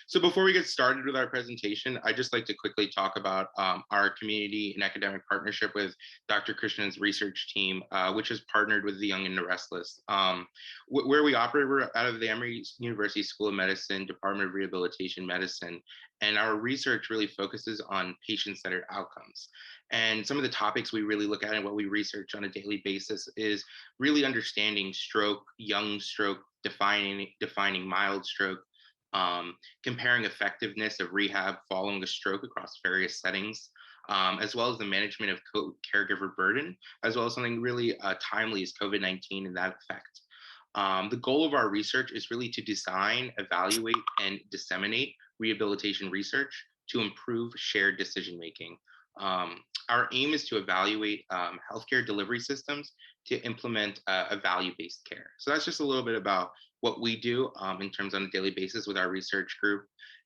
So before we get started with our presentation, I'd just like to quickly talk about our community and academic partnership with Dr. Krishna's research team, which has partnered with the Young and the Restless. Where we operate, we're out of the Emory University School of Medicine, Department of Rehabilitation Medicine, and our research really focuses on patient-centered outcomes. And some of the topics we really look at and what we research on a daily basis is really understanding stroke, young stroke, defining mild stroke, comparing effectiveness of rehab following a stroke across various settings, as well as the management of caregiver burden, as well as something really timely as COVID-19 and that effect. The goal of our research is really to design, evaluate, and disseminate rehabilitation research to improve shared decision making. Our aim is to evaluate healthcare delivery systems to implement a value-based care. So that's just a little bit about what we do in terms on a daily basis with our research group.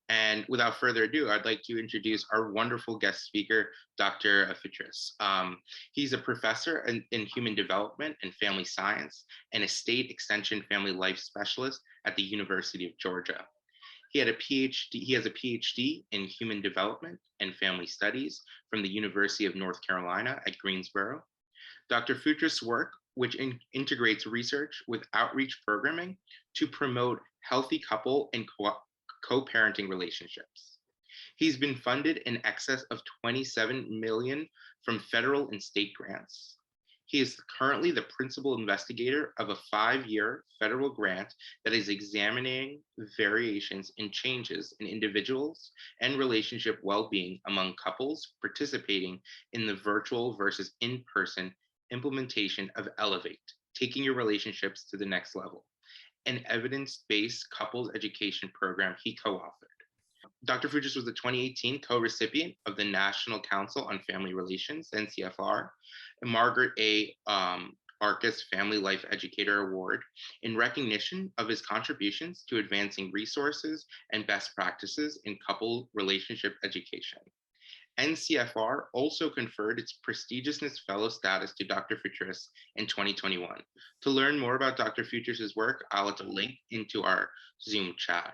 And without further ado, I'd like to introduce our wonderful guest speaker, Dr. Futris. He's a professor in human development and family science and a state extension family life specialist at the University of Georgia. He has a PhD in human development and family studies from the University of North Carolina at Greensboro. Dr. Futris' work, which integrates research with outreach programming to promote healthy couple and co-parenting relationships. He's been funded in excess of $27 million from federal and state grants. He is currently the principal investigator of a 5-year federal grant that is examining variations in changes in individuals and relationship well-being among couples participating in the virtual versus in-person implementation of Elevate, taking your relationships to the next level, an evidence-based couples education program he co-authored. Dr. Futris was the 2018 co-recipient of the National Council on Family Relations, NCFR, and Margaret A. Arcus Family Life Educator Award in recognition of his contributions to advancing resources and best practices in couple relationship education. NCFR also conferred its prestigiousness fellow status to Dr. Futris in 2021. To learn more about Dr. Futris' work, I'll add a link into our Zoom chat.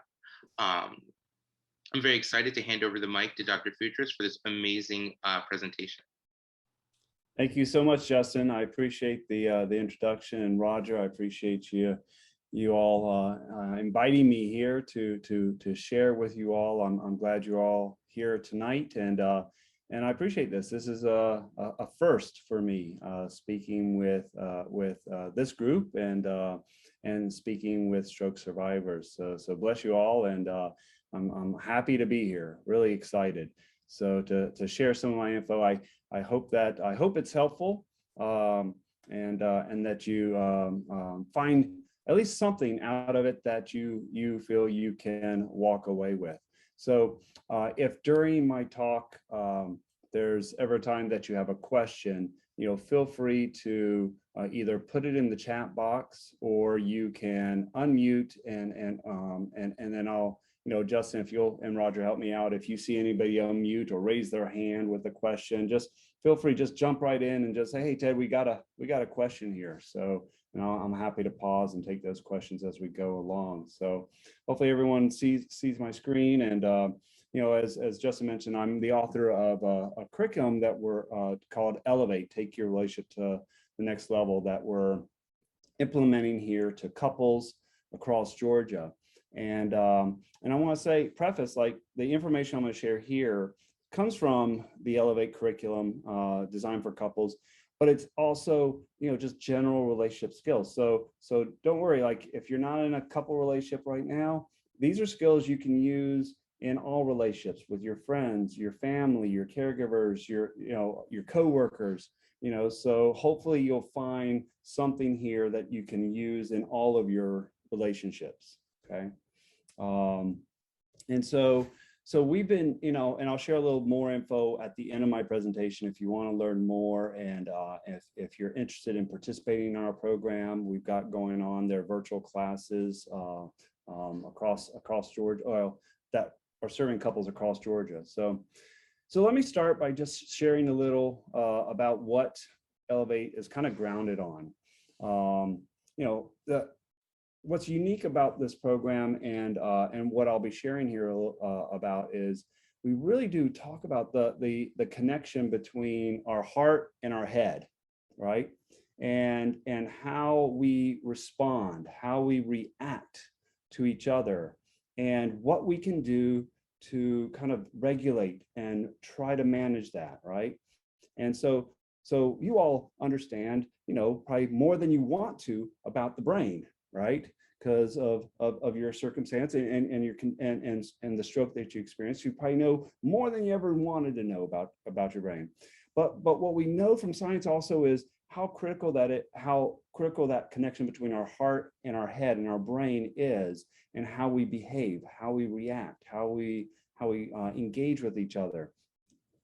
I'm very excited to hand over the mic to Dr. Futris for this amazing presentation. Thank you so much, Justin. I appreciate the introduction, and Roger, I appreciate you all inviting me here to share with you all. I'm glad you're all here tonight, and I appreciate this. This is a first for me, speaking with this group and speaking with stroke survivors. So bless you all, and I'm happy to be here. Really excited. So to share some of my info, I hope it's helpful, and that you find at least something out of it that you feel you can walk away with. So if during my talk there's ever a time that you have a question, feel free to either put it in the chat box, or you can unmute and then I'll, Justin, if you'll, and Roger, help me out. If you see anybody unmute or raise their hand with a question, just feel free, just jump right in and just say, hey, Ted, we got a question here. So, I'm happy to pause and take those questions as we go along. So hopefully everyone sees my screen. And, as Justin mentioned, I'm the author of a curriculum that we're called Elevate, Take Your Relationship to the Next Level, that we're implementing here to couples across Georgia. And I want to say, preface, like, the information I'm going to share here comes from the Elevate curriculum designed for couples, but it's also, just general relationship skills. So don't worry, like, if you're not in a couple relationship right now, these are skills you can use in all relationships with your friends, your family, your caregivers, your coworkers, so hopefully you'll find something here that you can use in all of your relationships. Okay. And so we've been, and I'll share a little more info at the end of my presentation if you want to learn more. And if you're interested in participating in our program, we've got going on there virtual classes across Georgia, that are serving couples across Georgia. So let me start by just sharing a little about what Elevate is kind of grounded on. what's unique about this program and what I'll be sharing here about is we really do talk about the connection between our heart and our head, right? And how we respond, how we react to each other, and what we can do to kind of regulate and try to manage that, right? And so you all understand, probably more than you want to about the brain, right? Because of your circumstance and your and the stroke that you experienced, you probably know more than you ever wanted to know about your brain. But what we know from science also is how critical that connection between our heart and our head and our brain is, and how we behave, how we react, how we engage with each other.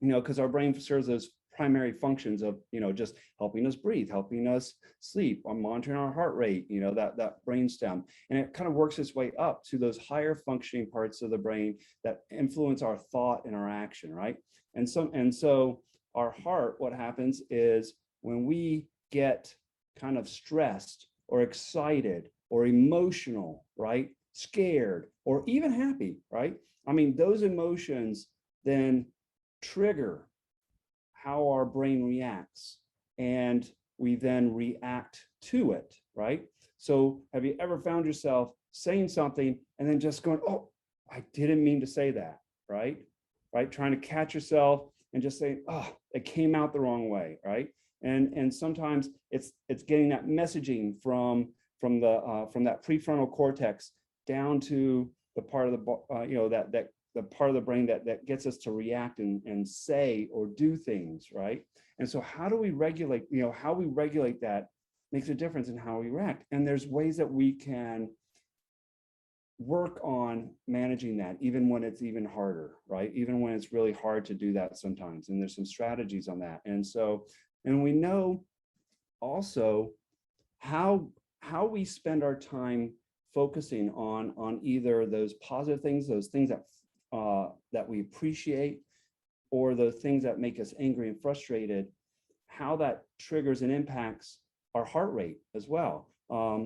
Because our brain serves those primary functions of, just helping us breathe, helping us sleep, or monitoring our heart rate, that brainstem. And it kind of works its way up to those higher functioning parts of the brain that influence our thought and our action, right? And so our heart, what happens is when we get kind of stressed or excited or emotional, right? Scared or even happy, right? I mean, those emotions then trigger how our brain reacts, and we then react to it, right? So have you ever found yourself saying something and then just going, oh, I didn't mean to say that, right? Trying to catch yourself and just say, oh, it came out the wrong way, right? And sometimes it's getting that messaging from that prefrontal cortex down to the part of the the part of the brain that gets us to react and say or do things, right? And so how do we regulate, how we regulate that makes a difference in how we react. And there's ways that we can work on managing that, even when it's even harder, right? Even when it's really hard to do that sometimes. And there's some strategies on that. And we know also how we spend our time focusing on either those positive things, those things that we appreciate, or the things that make us angry and frustrated, how that triggers and impacts our heart rate as well.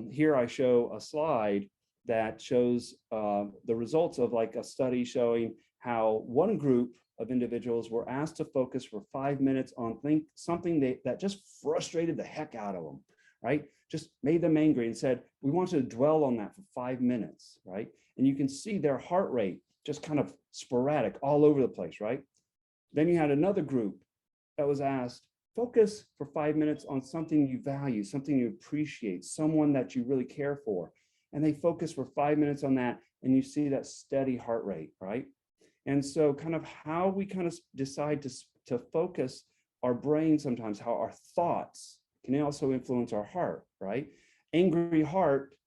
Here I show a slide that shows the results of like a study showing how one group of individuals were asked to focus for 5 minutes on something that just frustrated the heck out of them, right? Just made them angry, and said, we want you to dwell on that for 5 minutes, right? And you can see their heart rate just kind of sporadic all over the place, right? Then you had another group that was asked, focus for 5 minutes on something you value, something you appreciate, someone that you really care for. And they focus for 5 minutes on that, and you see that steady heart rate, right? And so kind of how we kind of decide to focus our brain sometimes, how our thoughts can also influence our heart, right? Angry heart,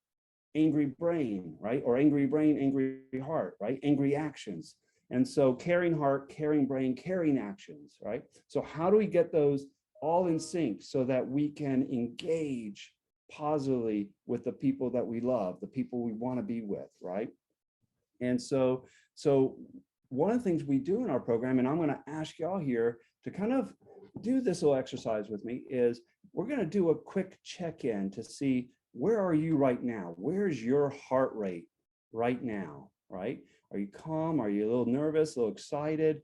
angry brain, right? Or angry brain, angry heart, right? Angry actions. And so caring heart, caring brain, caring actions, right? So how do we get those all in sync so that we can engage positively with the people that we love, the people we want to be with, right? And so one of the things we do in our program, and I'm going to ask y'all here to kind of do this little exercise with me, is we're going to do a quick check-in to see, where are you right now? Where's your heart rate right now, right? Are you calm? Are you a little nervous, a little excited?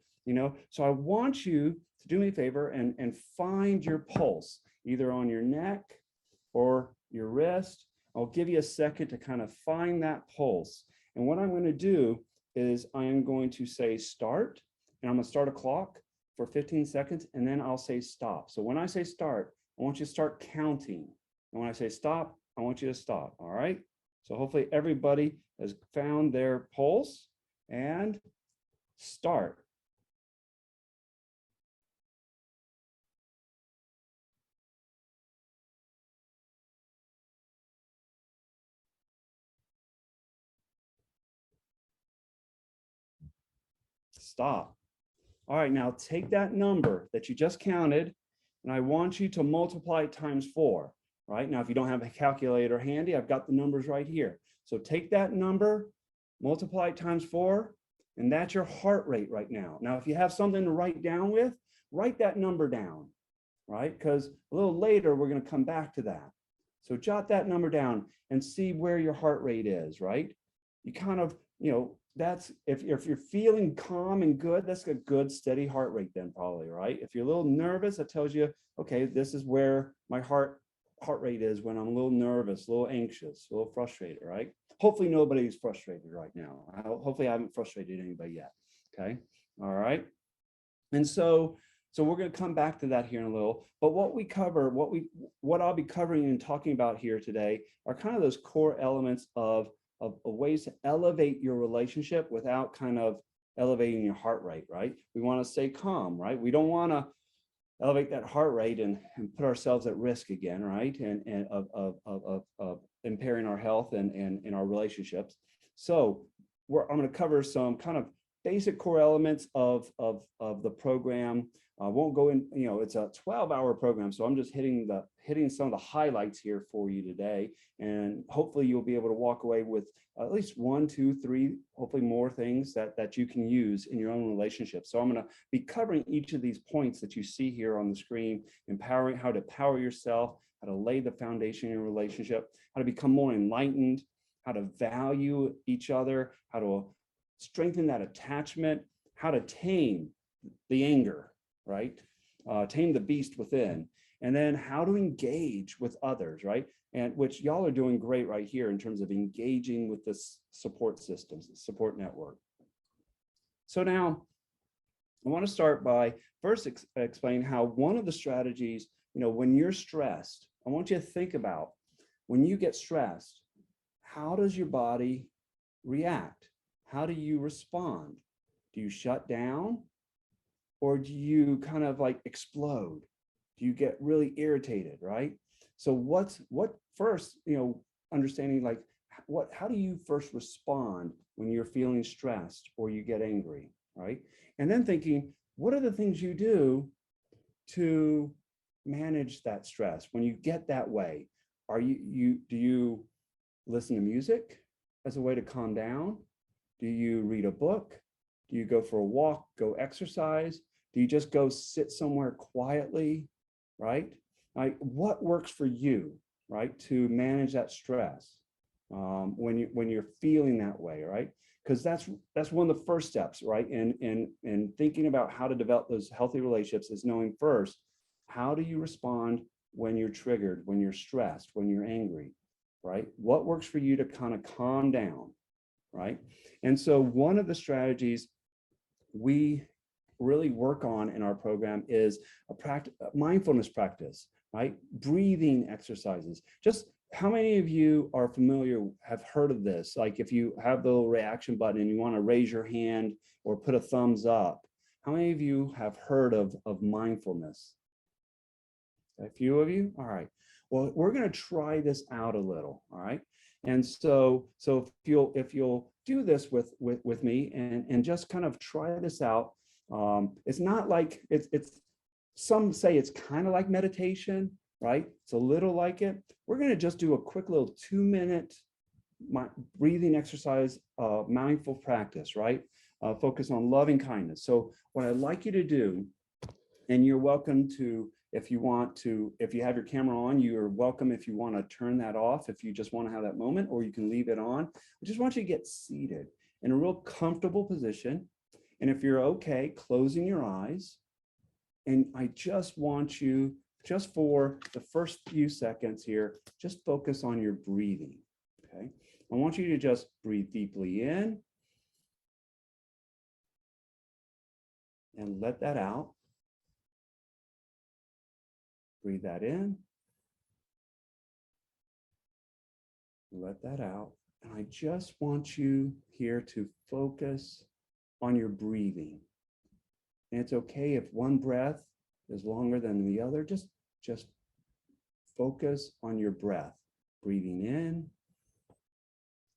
So I want you to do me a favor and find your pulse, either on your neck or your wrist. I'll give you a second to kind of find that pulse. And what I'm going to do is I am going to say start, and I'm going to start a clock for 15 seconds, and then I'll say stop. So when I say start, I want you to start counting. And when I say stop, I want you to stop, all right? So hopefully everybody has found their pulse, and start. Stop. All right, now take that number that you just counted, and I want you to multiply it times 4. Right now, if you don't have a calculator handy, I've got the numbers right here. So take that number, multiply it times 4, and that's your heart rate right now. Now, if you have something to write down with, write that number down, right? Because a little later, we're going to come back to that. So jot that number down and see where your heart rate is, right? You kind of, that's, if you're feeling calm and good, that's a good steady heart rate then probably, right? If you're a little nervous, that tells you, okay, this is where my heart rate is when I'm a little nervous, a little anxious, a little frustrated, right? Hopefully nobody's frustrated right now. Hopefully I haven't frustrated anybody yet, okay? All right. And so we're going to come back to that here in a little, but what I'll be covering and talking about here today are kind of those core elements of ways to elevate your relationship without kind of elevating your heart rate, right? We want to stay calm, right? We don't want to elevate that heart rate and put ourselves at risk again, right? And of impairing our health and our relationships. So I'm going to cover some kind of basic core elements of the program. I won't go in, it's a 12-hour program, so I'm just hitting some of the highlights here for you today, and hopefully you'll be able to walk away with at least 1, 2, 3, hopefully more things that you can use in your own relationship. So I'm going to be covering each of these points that you see here on the screen: empowering, how to power yourself, how to lay the foundation in your relationship, how to become more enlightened, how to value each other, how to strengthen that attachment, how to tame the anger, right? Tame the beast within, and then how to engage with others, right? And which y'all are doing great right here in terms of engaging with this support systems, support network. So now I want to start by first explain how one of the strategies, when you're stressed, I want you to think about when you get stressed, how does your body react? How do you respond? Do you shut down? Or do you kind of like explode? Do you get really irritated, right? So what first, understanding like how do you first respond when you're feeling stressed or you get angry, right? And then thinking, what are the things you do to manage that stress when you get that way? Do you listen to music as a way to calm down? Do you read a book? Do you go for a walk, go exercise? Do you just go sit somewhere quietly, right? Like what works for you, right, to manage that stress when you're feeling that way, right? Because that's one of the first steps, right? In thinking about how to develop those healthy relationships is knowing first, how do you respond when you're triggered, when you're stressed, when you're angry, right? What works for you to kind of calm down, right? And so one of the strategies we really work on in our program is a mindfulness practice, right? Breathing exercises. Just how many of you are familiar, have heard of this? Like if you have the little reaction button and you want to raise your hand or put a thumbs up, how many of you have heard of mindfulness? A few of you? All right. Well, we're going to try this out a little, all right? And so if you'll do this with me and just kind of try this out. It's not like it's some say it's kind of like meditation, right? It's a little like it. We're going to just do a quick little 2-minute breathing exercise, mindful practice, right? Focus on loving kindness. So what I'd like you to do, and you're welcome to, if you have your camera on, you're welcome if you want to turn that off, if you just want to have that moment, or you can leave it on. I just want you to get seated in a real comfortable position. And if you're okay, closing your eyes. And I just want you, just for the first few seconds here, just focus on your breathing, okay? I want you to just breathe deeply in and let that out. Breathe that in, let that out. And I just want you here to focus on your breathing. And it's okay if one breath is longer than the other, just focus on your breath, breathing in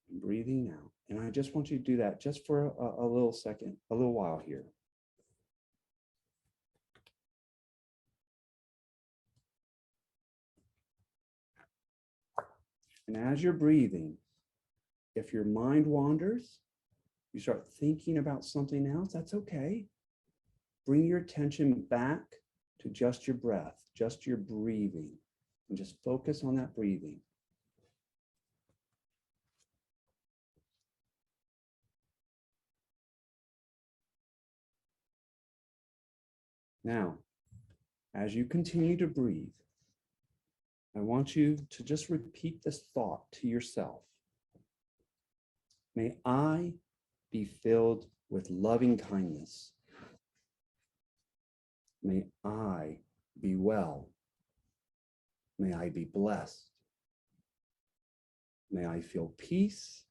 and breathing out. And I just want you to do that just for a little second, a little while here. And as you're breathing, if your mind wanders, you start thinking about something else, that's okay. Bring your attention back to just your breath, just your breathing. and just focus on that breathing. Now, as you continue to breathe, I want you to just repeat this thought to yourself. May I be filled with loving kindness. May I be well. May I be blessed. May I feel peace,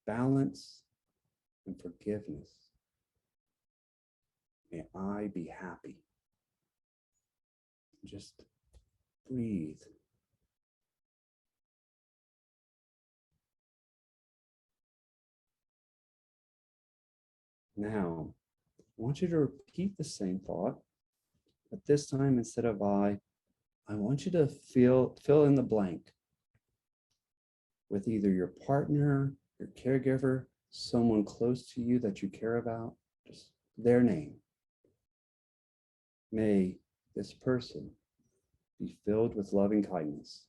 balance, and forgiveness. May I be happy. Just breathe. Now, I want you to repeat the same thought, but this time instead of I want you to fill in the blank with either your partner, your caregiver, someone close to you that you care about, just their name. May this person be filled with loving kindness.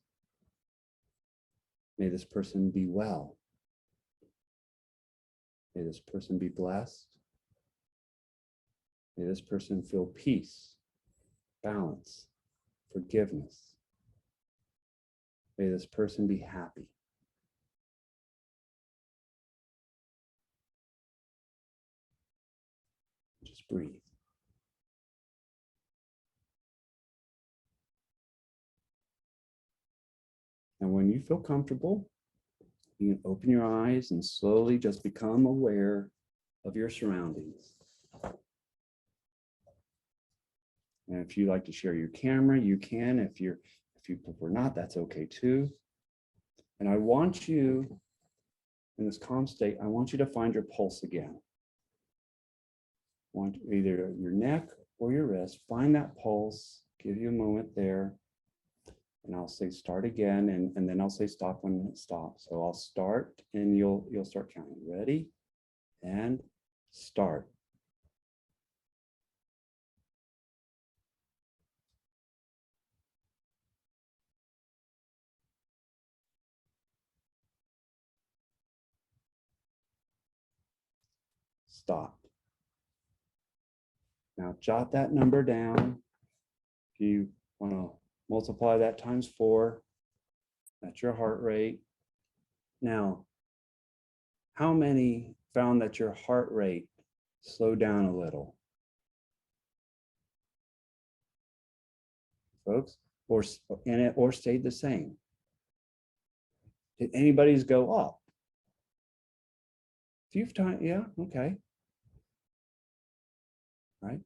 May this person be well. May this person be blessed. May this person feel peace, balance, forgiveness. May this person be happy. Just breathe. And when you feel comfortable, you can open your eyes and slowly just become aware of your surroundings. And if you like to share your camera, you can. If you prefer not, that's okay too. And I want you, in this calm state, I want you to find your pulse again. Want either your neck or your wrist, find that pulse, give you a moment there. And I'll say start again, and then I'll say stop when it stops. So I'll start and you'll start counting. Ready? And start. Stop. Now jot that number down. If you want to multiply that times 4, that's your heart rate. Now, how many found that your heart rate slowed down a little? Folks, or stayed the same? Did anybody's go up? A few times, yeah, okay. Right?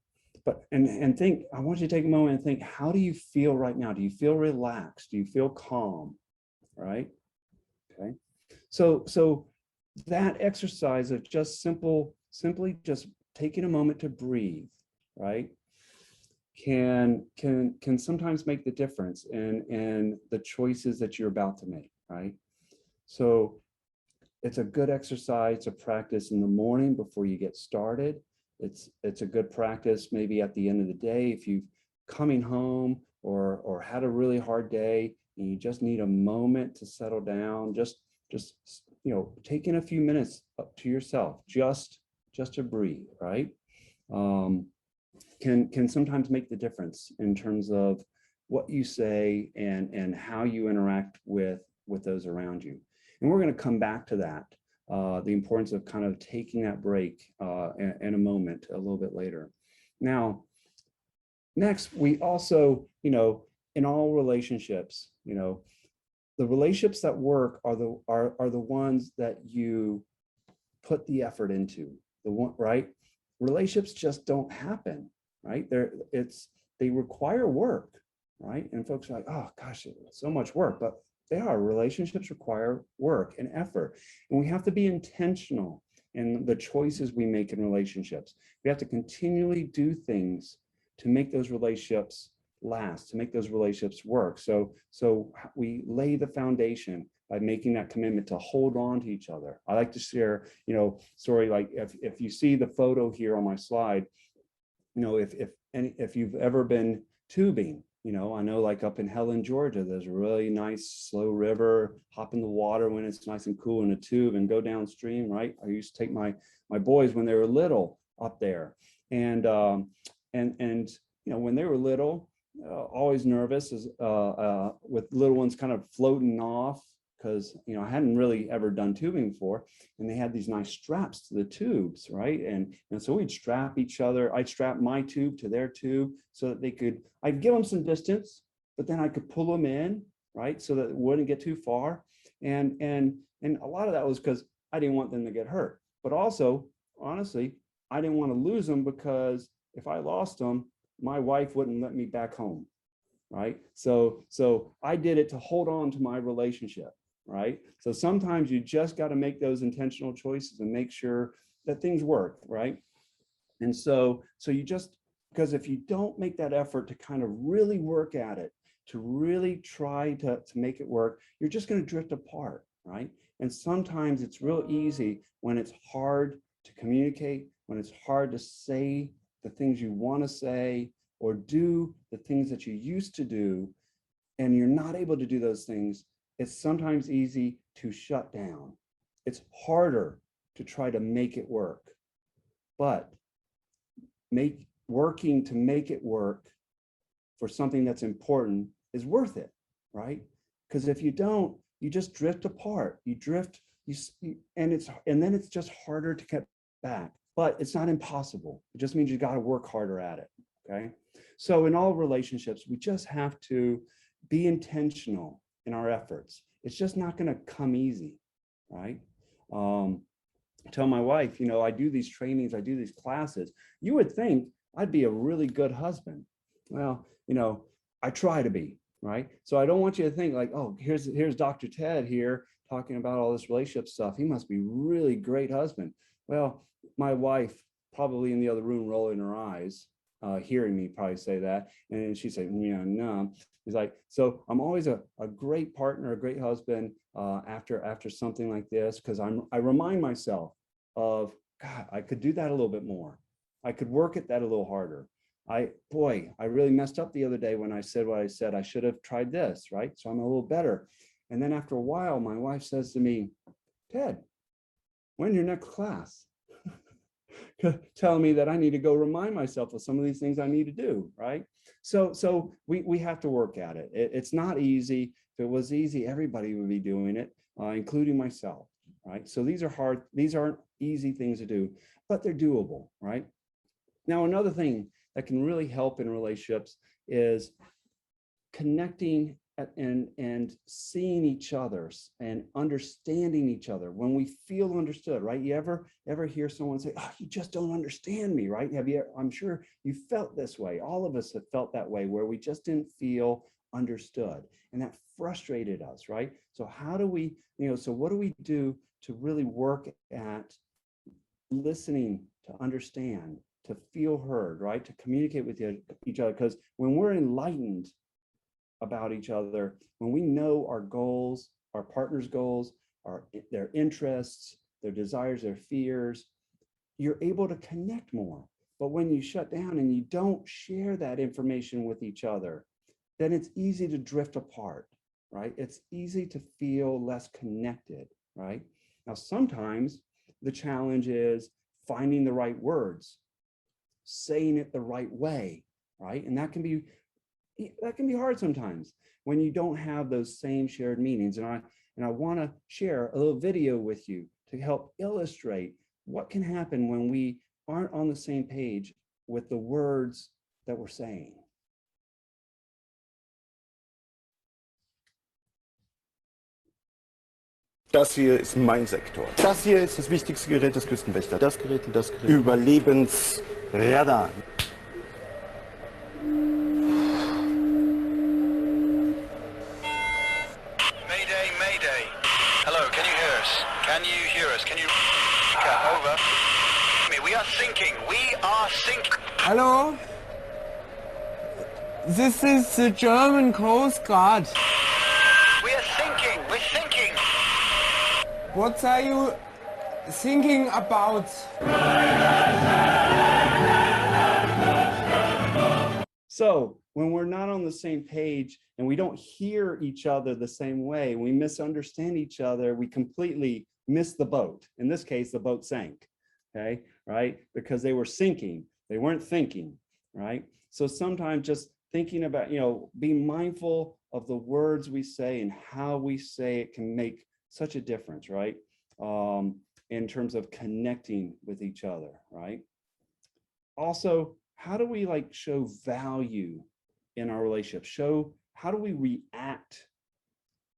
But and think, I want you to take a moment and think, how do you feel right now? Do you feel relaxed? Do you feel calm? Right? Okay. So that exercise of just simply just taking a moment to breathe, right? Can sometimes make the difference in the choices that you're about to make, right? So it's a good exercise to practice in the morning before you get started. It's a good practice maybe at the end of the day if you've coming home or had a really hard day and you just need a moment to settle down, just taking a few minutes up to yourself just to breathe, right? Can sometimes make the difference in terms of what you say and how you interact with those around you. And we're going to come back to that, the importance of kind of taking that break in a moment a little bit later. Now, next, we also, in all relationships, the relationships that work are the ones that you put the effort into. Right? Relationships just don't happen, right? They require work, right? And folks are like, oh gosh, it's so much work, but relationships require work and effort. And we have to be intentional in the choices we make in relationships. We have to continually do things to make those relationships last, to make those relationships work. So we lay the foundation by making that commitment to hold on to each other. I like to share, story like if you see the photo here on my slide, if you've ever been tubing, You know, I know like up in Helen, Georgia, there's a really nice slow river, hop in the water when it's nice and cool in a tube and go downstream, right? I used to take my boys when they were little up there. And you know, when they were little, always nervous as with little ones kind of floating off, because you know I hadn't really ever done tubing before, and they had these nice straps to the tubes, right? And so we'd strap each other. I'd strap my tube to their tube so that they could. I'd give them some distance, but then I could pull them in, right, so that it wouldn't get too far. And a lot of that was because I didn't want them to get hurt, but also honestly, I didn't want to lose them, because if I lost them, my wife wouldn't let me back home, right? So I did it to hold on to my relationship, right? So sometimes you just got to make those intentional choices and make sure that things work, right? And so you just, because if you don't make that effort to kind of really work at it, to really try to make it work, you're just going to drift apart, right? And sometimes it's real easy when it's hard to communicate, when it's hard to say the things you want to say or do the things that you used to do, and you're not able to do those things. It's sometimes easy to shut down. It's harder to try to make it work, but working to make it work for something that's important is worth it, right? Because if you don't, you just drift apart. You drift, and then it's just harder to get back. But it's not impossible. It just means you got to work harder at it. Okay. So in all relationships, we just have to be intentional in our efforts. It's just not going to come easy, right? I tell my wife, you know, I do these trainings, I do these classes. You would think I'd be a really good husband. Well, you know, I try to be, right? So I don't want you to think like, oh, here's Dr. Ted here talking about all this relationship stuff. He must be really great husband. Well, my wife probably in the other room rolling her eyes, hearing me probably say that. And she said, yeah, no. He's like, so I'm always a great partner, a great husband after something like this, because I remind myself of, God, I could do that a little bit more. I could work at that a little harder. I really messed up the other day when I said what I said. I should have tried this, right? So I'm a little better. And then after a while, my wife says to me, Ted, when's your next class? Telling me that I need to go remind myself of some of these things I need to do, right? So we have to work at it. It's not easy. If it was easy, everybody would be doing it, including myself, right? So these are hard. These aren't easy things to do, but they're doable, right? Now, another thing that can really help in relationships is connecting and seeing each other and understanding each other when we feel understood, right? You ever hear someone say, oh, you just don't understand me, right? I'm sure you felt this way. All of us have felt that way, where we just didn't feel understood, and that frustrated us, right? So how do we, so what do we do to really work at listening, to understand, to feel heard, right? To communicate with each other? Because when we're enlightened about each other, when we know our goals, our partner's goals, their interests, their desires, their fears, you're able to connect more. But when you shut down and you don't share that information with each other, then it's easy to drift apart, right? It's easy to feel less connected, right? Now, sometimes the challenge is finding the right words, saying it the right way, right? And that can be hard sometimes when you don't have those same shared meanings. And I want to share a little video with you to help illustrate what can happen when we aren't on the same page with the words that we're saying. Das hier ist mein Sektor. Das hier ist das wichtigste Gerät des Küstenwächters. Das Gerät und das Gerät. Überlebensradar. Mayday, Mayday. Hello, can you hear us? Can you hear us? Can you... Over. We are sinking. We are sinking. Hello? This is the German Coast Guard. We are sinking. We're sinking. What are you thinking about? So when we're not on the same page and we don't hear each other the same way, we misunderstand each other, we completely miss the boat. In this case, the boat sank, okay, right? Because they were sinking, they weren't thinking, right? So sometimes just thinking about, being mindful of the words we say and how we say it can make such a difference, right? In terms of connecting with each other, right? Also, how do we show value in our relationship? How do we react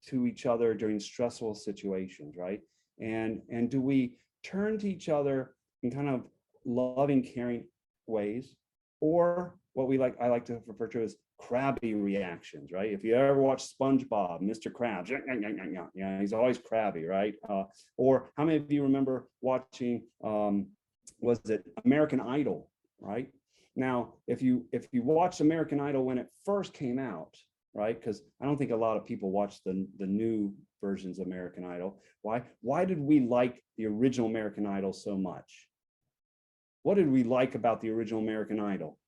to each other during stressful situations, right? And do we turn to each other in kind of loving, caring ways, or what I like to refer to as crabby reactions, right? If you ever watch SpongeBob, Mr. Krabs, he's always crabby, right? Or how many of you remember watching, was it American Idol, right? Now, if you watched American Idol when it first came out, right? Because I don't think a lot of people watch the new versions of American Idol. Why did we like the original American Idol so much? What did we like about the original American Idol?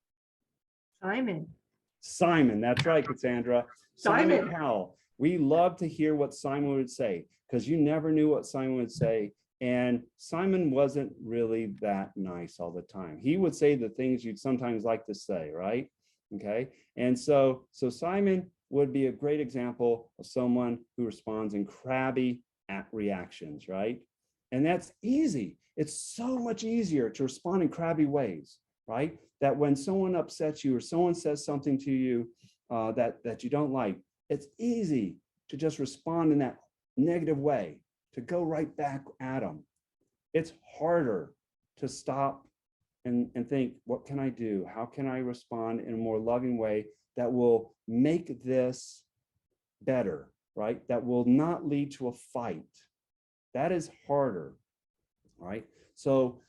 Simon, that's right, Cassandra. Simon Cowell. We love to hear what Simon would say, because you never knew what Simon would say. And Simon wasn't really that nice all the time. He would say the things you'd sometimes like to say, right? Okay. And so Simon would be a great example of someone who responds in crabby reactions, right? And that's easy. It's so much easier to respond in crabby ways, right? That when someone upsets you or someone says something to you that you don't like, it's easy to just respond in that negative way, to go right back at them. It's harder to stop and think, what can I do? How can I respond in a more loving way that will make this better, right? That will not lead to a fight. That is harder, right? So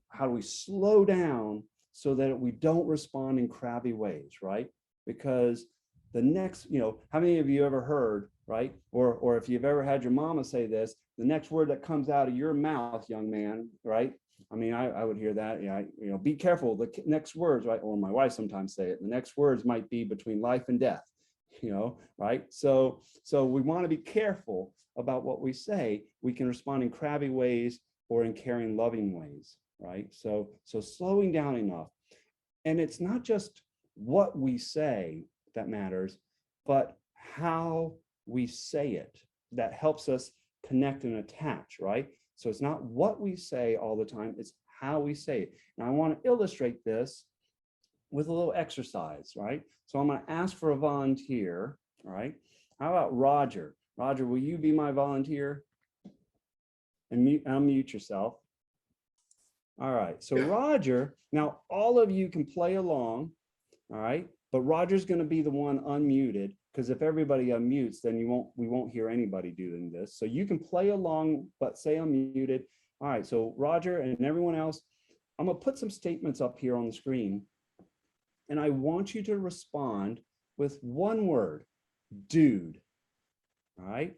how do we slow down so that we don't respond in crabby ways, right? Because the next, how many of you ever heard, right? Or if you've ever had your mama say this, the next word that comes out of your mouth, young man, right? I mean, I would hear that, be careful, the next words, right? Or my wife sometimes say it, the next words might be between life and death, right? So we want to be careful about what we say. We can respond in crabby ways or in caring, loving ways, right? So slowing down enough. And it's not just what we say that matters, but how we say it that helps us connect and attach, right? So it's not what we say all the time, it's how we say it. And I want to illustrate this with a little exercise, right? So I'm going to ask for a volunteer, all right? How about Roger? Roger, will you be my volunteer? And unmute yourself. All right, so Roger, now all of you can play along, all right? But Roger's going to be the one unmuted, because if everybody unmutes, then we won't hear anybody doing this. So you can play along, but say unmuted. All right, so Roger and everyone else, I'm going to put some statements up here on the screen, and I want you to respond with one word, dude. All right,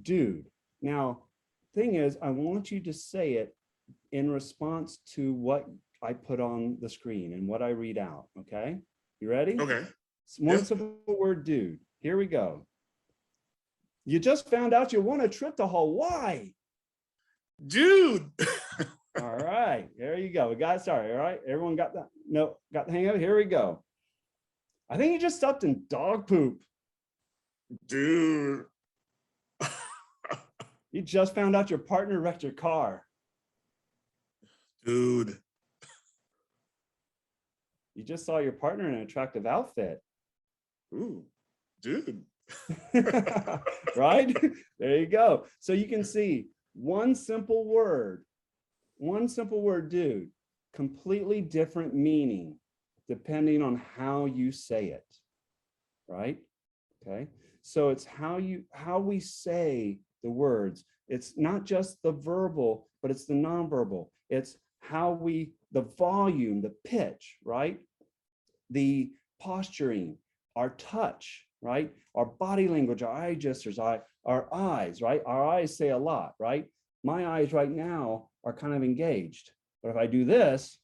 dude. Now, thing is, I want you to say it in response to what I put on the screen and what I read out, okay? You ready? Okay. One simple word, dude. Here we go. You just found out you won a trip to Hawaii. Dude. All right, there you go. We got started, all right? Everyone got that? No, got the hang of it? Here we go. I think you just stepped in dog poop. Dude. You just found out your partner wrecked your car. Dude. You just saw your partner in an attractive outfit. Ooh, dude. Right? There you go. So you can see one simple word, dude, completely different meaning depending on how you say it, right? Okay. So it's how we say the words. It's not just the verbal, but it's the nonverbal. It's how the volume, the pitch, right? The posturing, our touch, right? Our body language, our eye gestures, our eyes, right? Our eyes say a lot, right? My eyes right now are kind of engaged, but if I do this,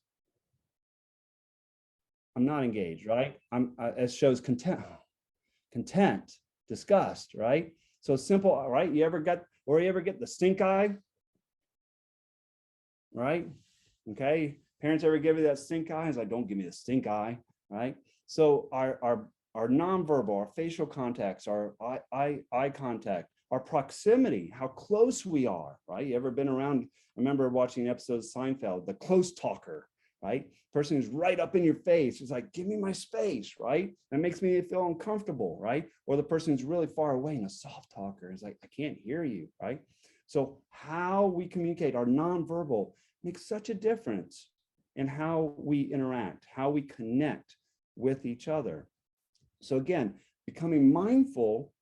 I'm not engaged, right? It shows content, disgust, right? So simple, right? You ever get the stink eye, right? Okay, parents ever give you that stink eye? It's like, don't give me the stink eye, right? So our nonverbal, our facial contacts, our eye contact, our proximity, how close we are, right? You ever been around? I remember watching episodes of Seinfeld, the close talker, right? Person who's right up in your face. It's like, give me my space, right? That makes me feel uncomfortable, right? Or the person who's really far away and a soft talker is like, I can't hear you, right? So how we communicate, our nonverbal, makes such a difference in how we interact, how we connect with each other. So again, becoming mindful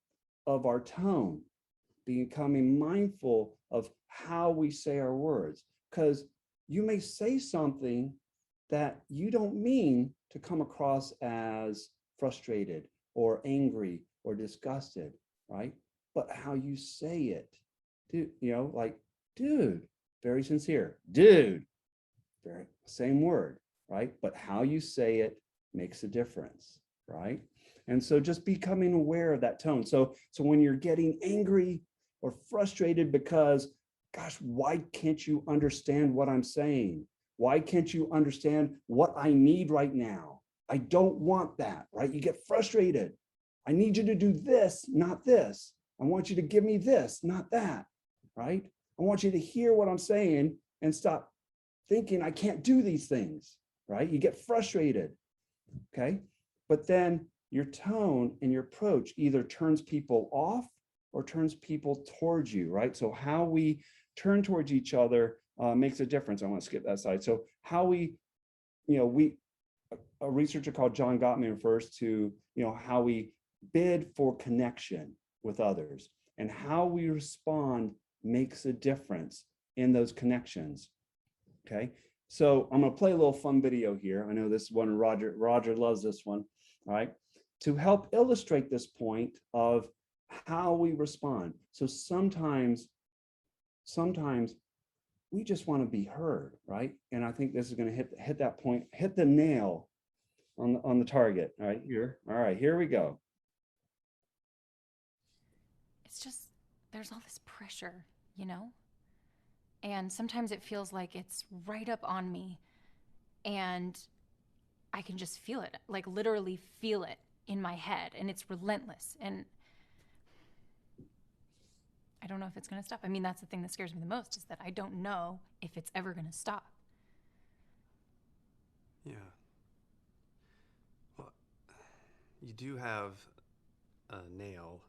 of our tone, becoming mindful of how we say our words, because you may say something that you don't mean to come across as frustrated or angry or disgusted, right? But how you say it, dude, like, dude, very sincere, dude, very same word, right? But how you say it makes a difference, right? And so just becoming aware of that tone. So when you're getting angry or frustrated because, gosh, why can't you understand what I'm saying? Why can't you understand what I need right now? I don't want that, right? You get frustrated. I need you to do this, not this. I want you to give me this, not that, right? I want you to hear what I'm saying and stop thinking I can't do these things, right? You get frustrated, okay? But then your tone and your approach either turns people off or turns people towards you, right? So how we turn towards each other makes a difference. I want to skip that slide. So how we, a researcher called John Gottman refers to, how we bid for connection with others, and how we respond makes a difference in those connections. Okay, so I'm going to play a little fun video here. I know this one, Roger loves this one. All right, to help illustrate this point of how we respond. So sometimes we just want to be heard, right? And I think this is going to hit that point, hit the nail on the target. All right, here. All right, here we go. It's just, there's all this pressure, And sometimes it feels like it's right up on me and I can just feel it, like literally feel it in my head, and it's relentless. And I don't know if it's going to stop. I mean, that's the thing that scares me the most, is that I don't know if it's ever going to stop. Yeah. Well, you do have a nail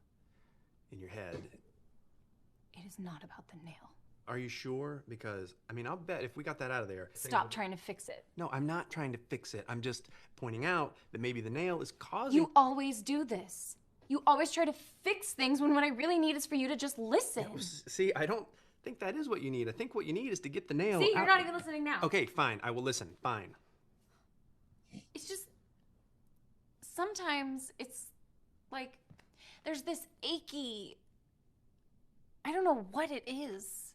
in your head. It is not about the nail. Are you sure? Because, I mean, I'll bet if we got that out of there... Stop trying to fix it. No, I'm not trying to fix it. I'm just pointing out that maybe the nail is causing... You always do this. You always try to fix things when what I really need is for you to just listen. No, see, I don't think that is what you need. I think what you need is to get the nail See, you're out. not even listening now. Okay, fine. I will listen. Fine. It's just... Sometimes it's like there's this achy... I don't know what it is.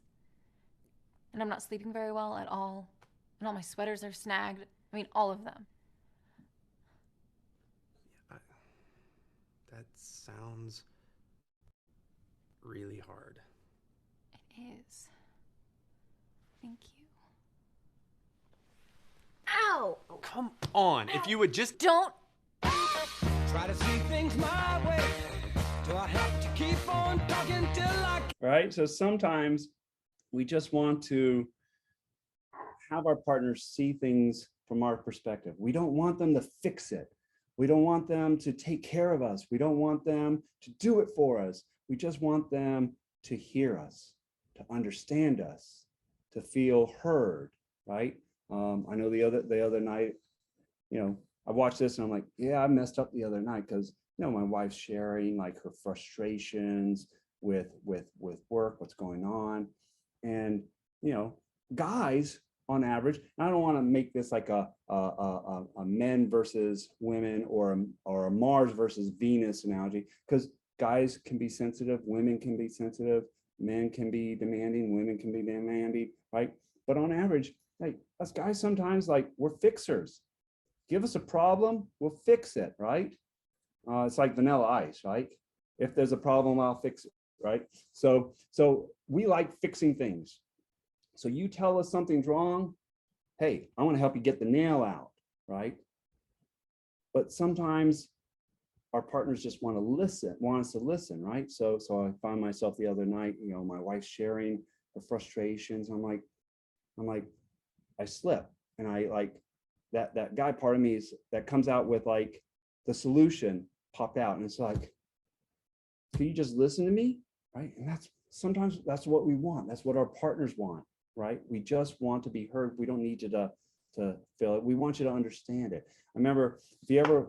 And I'm not sleeping very well at all. And all my sweaters are snagged. I mean, all of them. Yeah, that sounds really hard. It is. Thank you. Ow! Oh, come on. Ow. If you would just... Don't... Try to see things my way. Do I have to keep on talking till I... All right, so sometimes we just want to have our partners see things from our perspective. We don't want them to fix it. We don't want them to take care of us. We don't want them to do it for us. We just want them to hear us, to understand us, to feel heard, right? I know the other night, I watched this and I'm like, yeah, I messed up the other night because, my wife's sharing like her frustrations with work, what's going on. And, guys on average, and I don't want to make this like a men versus women or a Mars versus Venus analogy, because guys can be sensitive, women can be sensitive, men can be demanding, women can be demanding, right? But on average, like us guys sometimes, like, we're fixers. give us a problem, we'll fix it, right? It's like vanilla ice, right? If there's a problem, I'll fix it, right? So we like fixing things. So you tell us something's wrong, hey, I want to help you get the nail out, right? But sometimes our partners just want us to listen, right? So I found myself the other night, my wife sharing her frustrations. I'm like, I slip, and I like that guy part of me that comes out with like the solution popped out, and it's like, can you just listen to me, right? And sometimes that's what we want. That's what our partners want, right? We just want to be heard. We don't need you to feel it. We want you to understand it. I remember, if you ever,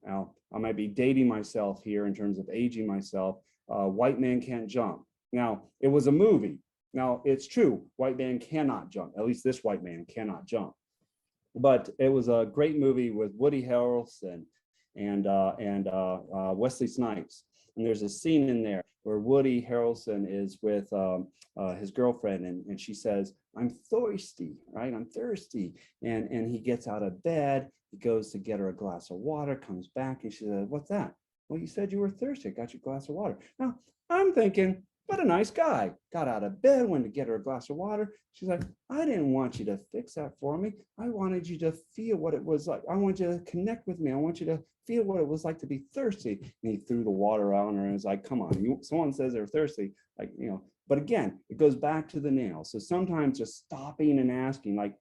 now I might be dating myself here in terms of aging myself, White Man Can't Jump. Now, it was a movie. Now, it's true, white man cannot jump. At least this white man cannot jump. But it was a great movie with Woody Harrelson and Wesley Snipes. And there's a scene in there where Woody Harrelson is with his girlfriend, and she says, I'm thirsty, right? I'm thirsty. And he gets out of bed, he goes to get her a glass of water, comes back, and she says, what's that? Well, you said you were thirsty. I got you a glass of water. Now, I'm thinking, what a nice guy. Got out of bed, went to get her a glass of water. She's like, I didn't want you to fix that for me. I wanted you to feel what it was like. I want you to connect with me. I want you to feel what it was like to be thirsty. And he threw the water on her and was like, come on, someone says they're thirsty. Like, but again, it goes back to the nail. So sometimes just stopping and asking, like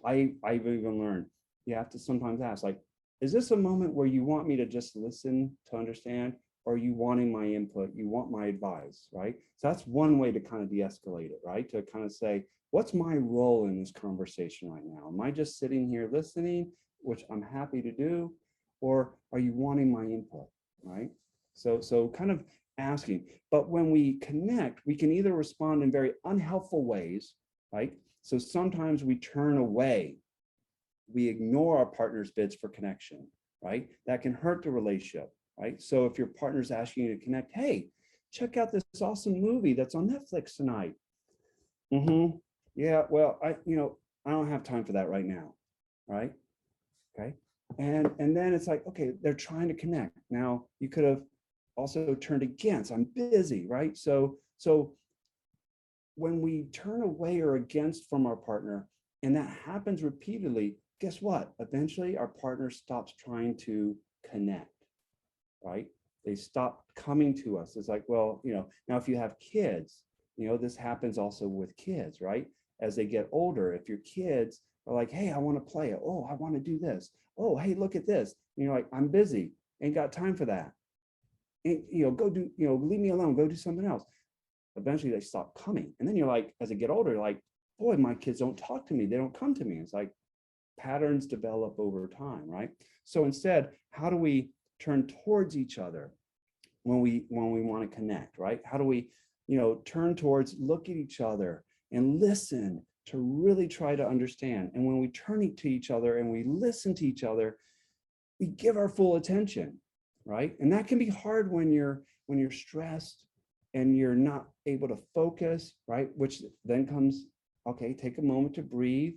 I've even learned, you have to sometimes ask, like, is this a moment where you want me to just listen to understand? Or are you wanting my input? You want my advice, right? So that's one way to kind of de-escalate it, right? To kind of say, what's my role in this conversation right now? Am I just sitting here listening, which I'm happy to do? Or are you wanting my input, right? So kind of asking. But when we connect, we can either respond in very unhelpful ways, right? So sometimes we turn away. We ignore our partner's bids for connection, right? That can hurt the relationship. Right? So if your partner's asking you to connect, hey, check out this awesome movie that's on Netflix tonight. Yeah, well, I don't have time for that right now. Right? Okay. And then it's like, okay, they're trying to connect. Now you could have also turned against, I'm busy, right? So when we turn away or against from our partner, and that happens repeatedly, guess what? Eventually our partner stops trying to connect. Right? They stop coming to us. It's like, well, now if you have kids, this happens also with kids, right? As they get older, if your kids are like, hey, I want to play it. Oh, I want to do this. Oh, hey, look at this. Like, I'm busy, ain't got time for that. And, go do, leave me alone, go do something else. Eventually they stop coming. And then you're like, as they get older, like, boy, my kids don't talk to me. They don't come to me. It's like patterns develop over time, right? So instead, how do we turn towards each other when we want to connect, right? How do we, turn towards, look at each other and listen to really try to understand? And when we turn to each other and we listen to each other, we give our full attention, right? And that can be hard when you're stressed and you're not able to focus, right? Which then comes, okay, take a moment to breathe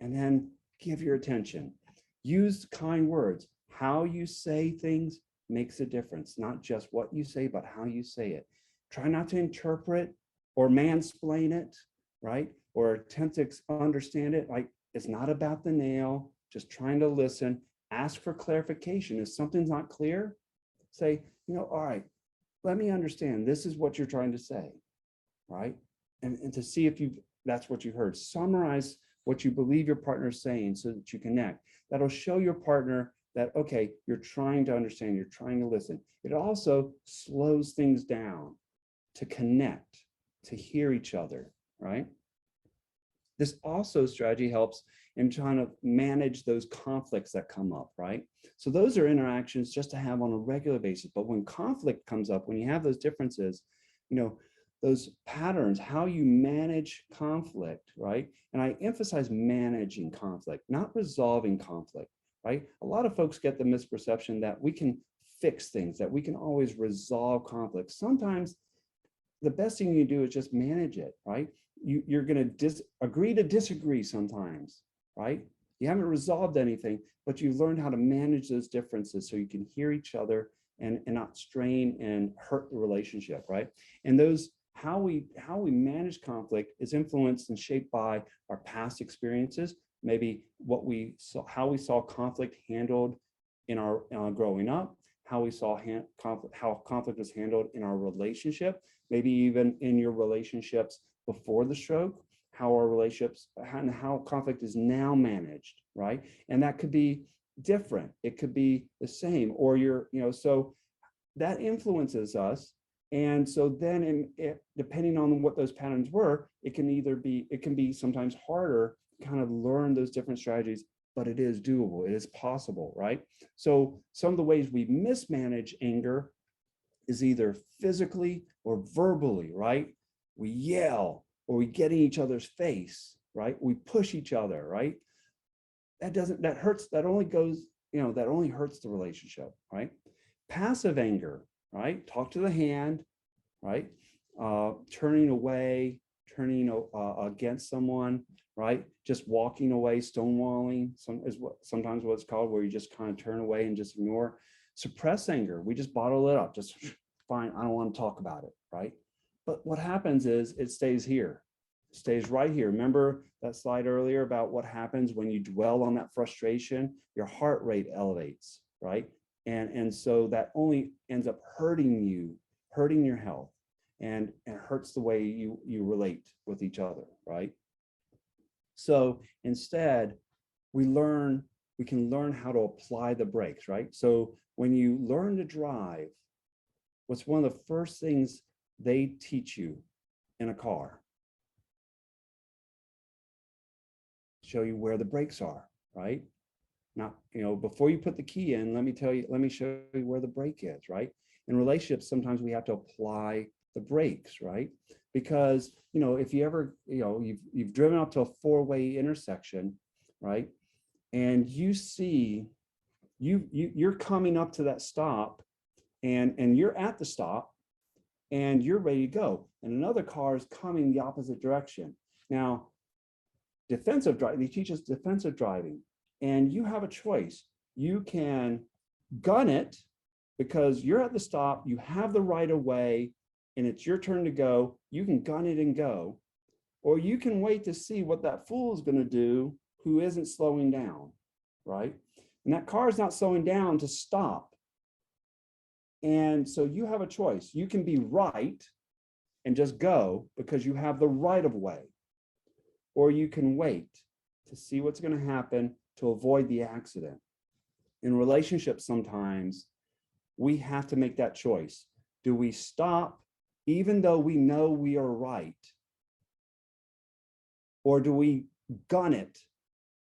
and then give your attention. Use kind words. How you say things makes a difference, not just what you say, but how you say it. Try not to interpret or mansplain it, right? Or attempt to understand it. Like, it's not about the nail, just trying to listen, ask for clarification. If something's not clear, say, all right, let me understand. This is what you're trying to say, right? And to see if that's what you heard. Summarize what you believe your partner is saying so that you connect. That'll show your partner that, okay, you're trying to understand, you're trying to listen. It also slows things down to connect, to hear each other, right? This also strategy helps in trying to manage those conflicts that come up, right? So those are interactions just to have on a regular basis. But when conflict comes up, when you have those differences, those patterns, how you manage conflict, right? And I emphasize managing conflict, not resolving conflict, right? A lot of folks get the misperception that we can fix things, that we can always resolve conflict. Sometimes the best thing you do is just manage it, right? You're going to agree to disagree sometimes, right? You haven't resolved anything, but you've learned how to manage those differences so you can hear each other and not strain and hurt the relationship, right? And those how we manage conflict is influenced and shaped by our past experiences, maybe what we saw, how we saw conflict handled in our growing up, how we saw how conflict was handled in our relationship, maybe even in your relationships before the stroke, how our relationships and how conflict is now managed, right? And that could be different. It could be the same, or so that influences us. And so then depending on what those patterns were, it can be sometimes harder to kind of learn those different strategies, but it is doable, it is possible, right? So some of the ways we mismanage anger is either physically or verbally, right? We yell, or we get in each other's face, right? We push each other, right? That only hurts the relationship, right? Passive anger, right? Talk to the hand, right? Turning away, turning against someone, right? Just walking away, stonewalling, sometimes what it's called, where you just kind of turn away and just ignore. Suppress anger, we just bottle it up, just fine, I don't want to talk about it, right? But what happens is it stays here, stays right here. Remember that slide earlier about what happens when you dwell on that frustration? Your heart rate elevates, right? And so that only ends up hurting you, hurting your health, and hurts the way you relate with each other, right? So instead, we can learn how to apply the brakes, right? So when you learn to drive, what's one of the first things they teach you in a car? Show you where the brakes are, right? Not, before you put the key in, let me show you where the brake is, right? In relationships, sometimes we have to apply the brakes, right? Because, if you ever, you've driven up to a four-way intersection, right? And you see, you're coming up to that stop, and you're at the stop, and you're ready to go. And another car is coming the opposite direction. Now, defensive driving, they teach us defensive driving, and you have a choice. You can gun it because you're at the stop, you have the right of way, and it's your turn to go. You can gun it and go, or you can wait to see what that fool is going to do who isn't slowing down, right? And that car is not slowing down to stop. And so you have a choice. You can be right and just go because you have the right of way, or you can wait to see what's going to happen to avoid the accident. In relationships, sometimes we have to make that choice. Do we stop even though we know we are right? Or do we gun it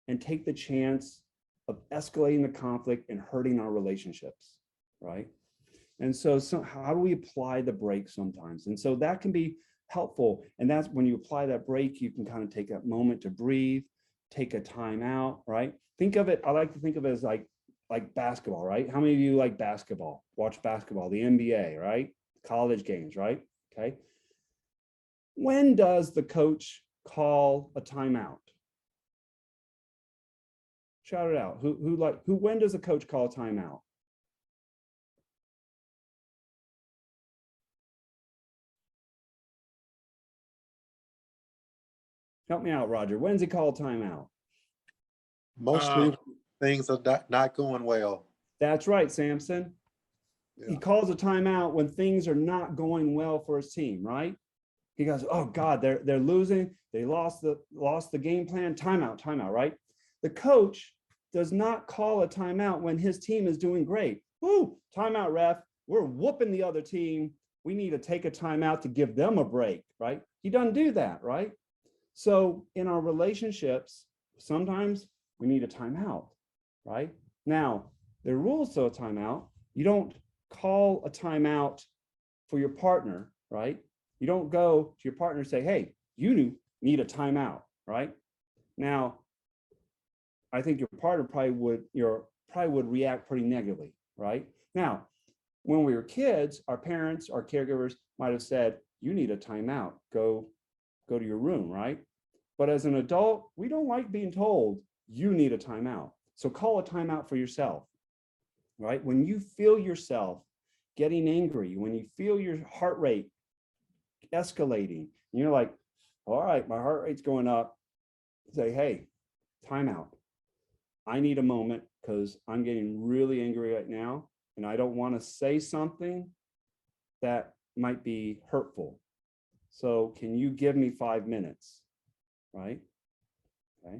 and take the chance of escalating the conflict and hurting our relationships, right? And so how do we apply the brake sometimes? And so that can be helpful. And that's when you apply that brake, you can kind of take that moment to breathe, take a time out, right? Think of it, I like to think of it as like basketball, right? How many of you like basketball? Watch basketball, the NBA, right? College games, right? Okay. When does the coach call a timeout? Shout it out. When does a coach call a timeout? Help me out, Roger. When's he call a timeout? Mostly things are not going well. That's right, Samson. Yeah. He calls a timeout when things are not going well for his team, right? He goes, "Oh God, they're losing. They lost the game plan. Timeout, right?" The coach does not call a timeout when his team is doing great. Woo, timeout, ref. We're whooping the other team. We need to take a timeout to give them a break, right? He doesn't do that, right? So in our relationships, sometimes we need a timeout, right? Now, there are rules to a timeout. You don't call a timeout for your partner, right? You don't go to your partner and say, "Hey, you need a timeout," right? Now, I think your partner probably would react pretty negatively, right? Now, when we were kids, our parents, our caregivers might have said, "You need a timeout. Go to your room," right? But as an adult, we don't like being told you need a timeout. So call a timeout for yourself, right? When you feel yourself getting angry, when you feel your heart rate escalating, and you're like, all right, my heart rate's going up, say, hey, timeout. I need a moment because I'm getting really angry right now, and I don't want to say something that might be hurtful. So can you give me 5 minutes, right? Okay.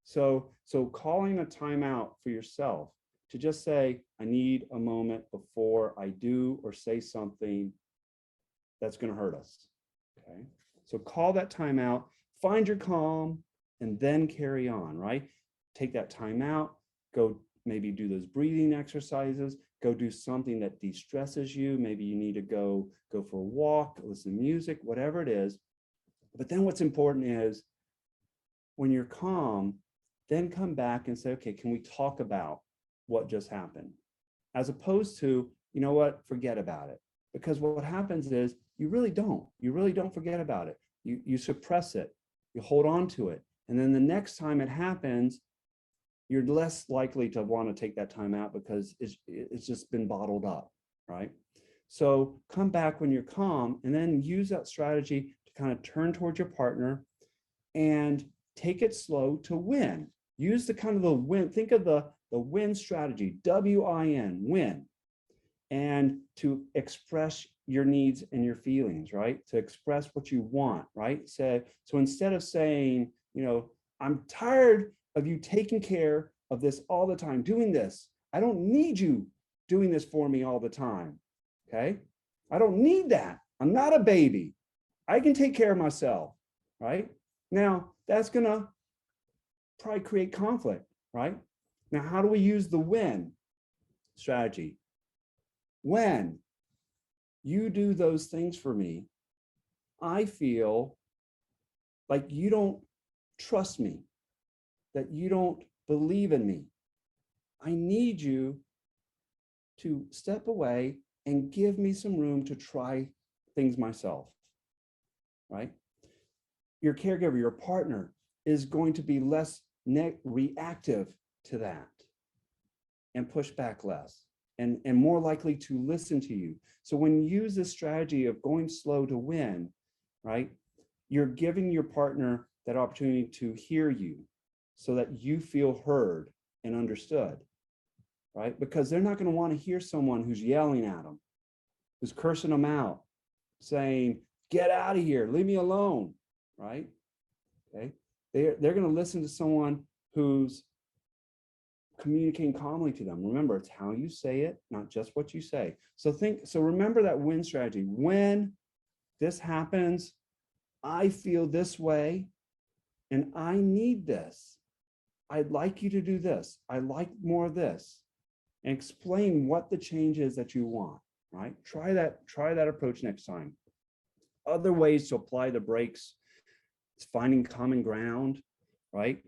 So calling a timeout for yourself to just say, I need a moment before I do or say something that's going to hurt us. Okay. So call that timeout, find your calm, and then carry on, right? Take that time out, go maybe do those breathing exercises, go do something that de-stresses you. Maybe you need to go for a walk, listen to music, whatever it is. But then what's important is when you're calm, then come back and say, okay, can we talk about what just happened? As opposed to, you know what, forget about it. Because what happens is you really don't forget about it. You suppress it, you hold on to it. And then the next time it happens, you're less likely to want to take that time out because it's just been bottled up, right? So come back when you're calm and then use that strategy to kind of turn towards your partner and take it slow to win. Use the kind of the win, think of the win strategy, W-I-N, win, and to express your needs and your feelings, right? To express what you want, right? So instead of saying, you know, I'm tired of you taking care of this all the time, doing this. I don't need you doing this for me all the time, okay? I don't need that. I'm not a baby. I can take care of myself, right? Now, that's gonna probably create conflict, right? Now, how do we use the win strategy? When you do those things for me, I feel like you don't trust me, that you don't believe in me. I need you to step away and give me some room to try things myself, right? Your caregiver, your partner is going to be less reactive to that and push back less and more likely to listen to you. So when you use this strategy of going slow to win, right, you're giving your partner that opportunity to hear you so that you feel heard and understood, right? Because they're not going to want to hear someone who's yelling at them, who's cursing them out, saying, get out of here, leave me alone, right? Okay. They're going to listen to someone who's communicating calmly to them. Remember, it's how you say it, not just what you say. So remember that win strategy. When this happens, I feel this way and I need this. I'd like you to do this. I like more of this. And explain what the change is that you want, right? Try that approach next time. Other ways to apply the brakes, it's finding common ground, right?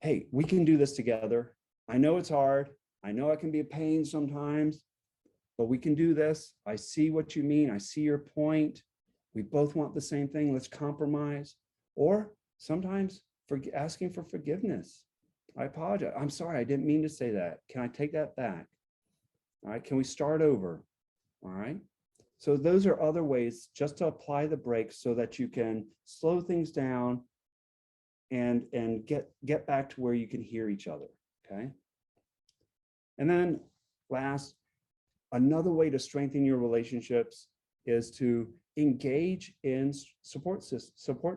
Hey, we can do this together. I know it's hard. I know it can be a pain sometimes, but we can do this. I see what you mean. I see your point. We both want the same thing. Let's compromise. Or sometimes asking for forgiveness. I apologize. I'm sorry. I didn't mean to say that. Can I take that back? All right. Can we start over? All right. So those are other ways just to apply the brakes so that you can slow things down and get back to where you can hear each other. Okay. And then last, another way to strengthen your relationships is to engage in support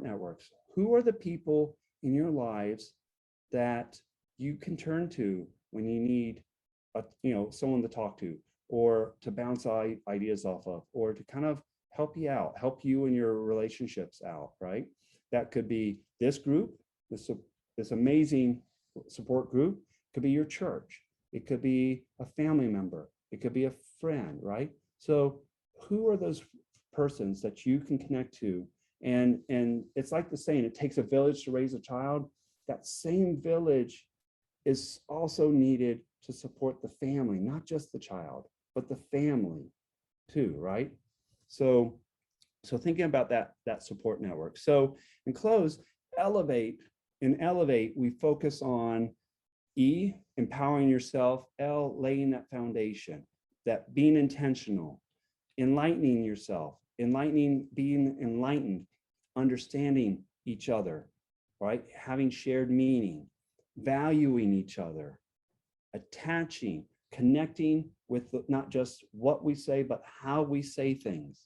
networks. Who are the people in your lives that you can turn to when you need someone to talk to, or to bounce ideas off of, or to kind of help you out, help you and your relationships out, right? That could be this group, this amazing support group. It could be your church. It could be a family member. It could be a friend, right? So who are those persons that you can connect to? And it's like the saying, it takes a village to raise a child. That same village is also needed to support the family, not just the child, but the family too, right? So thinking about that support network. So in close, elevate in Elevate, we focus on E, empowering yourself, L, laying that foundation, that being intentional, enlightening yourself, being enlightened, understanding each other, right? Having shared meaning, valuing each other, attaching, connecting with not just what we say, but how we say things,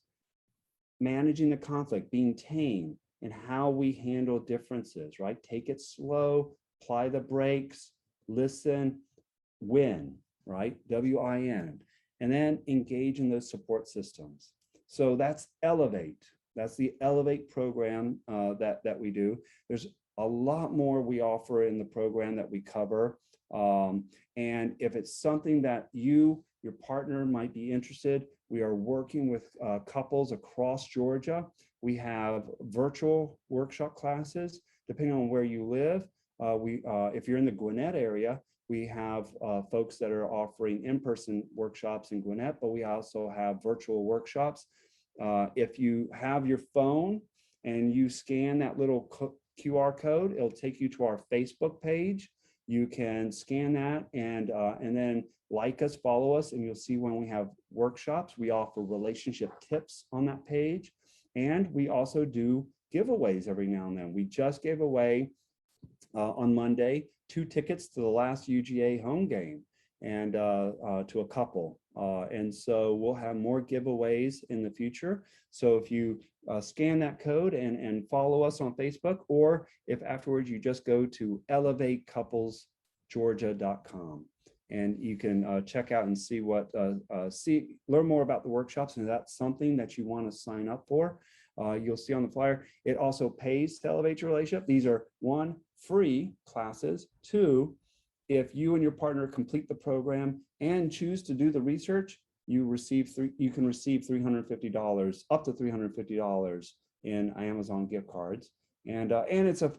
managing the conflict, being tame, and how we handle differences, right? Take it slow, apply the brakes, listen, win, right? WIN, and then engage in those support systems. So that's Elevate. That's the Elevate program that we do. There's a lot more we offer in the program that we cover. And if it's something that your partner might be interested, we are working with couples across Georgia. We have virtual workshop classes, depending on where you live. If you're in the Gwinnett area, we have folks that are offering in-person workshops in Gwinnett, but we also have virtual workshops. If you have your phone and you scan that little QR code, it'll take you to our Facebook page. You can scan that and then like us, follow us, and you'll see when we have workshops. We offer relationship tips on that page. And we also do giveaways every now and then. We just gave away on Monday 2 tickets to the last UGA home game and to a couple. And so we'll have more giveaways in the future. So if you scan that code and follow us on Facebook, or if afterwards you just go to elevatecouplesgeorgia.com and you can check out and see learn more about the workshops. And if that's something that you want to sign up for, you'll see on the flyer. It also pays to elevate your relationship. These are 1, free classes. 2, if you and your partner complete the program and choose to do the research, you can receive $350, up to $350 in Amazon gift cards. And it's a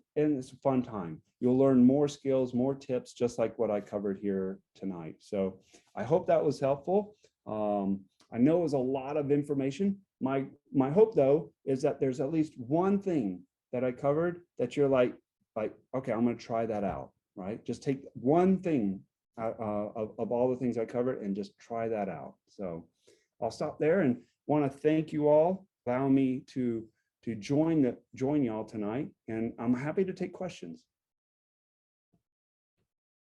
fun time. You'll learn more skills, more tips, just like what I covered here tonight. So I hope that was helpful. I know it was a lot of information. My hope, though, is that there's at least one thing that I covered that you're like, okay, I'm going to try that out, right? Just take one thing of all the things I covered and just try that out. So I'll stop there and want to thank you all, allowing me to join y'all tonight, and I'm happy to take questions.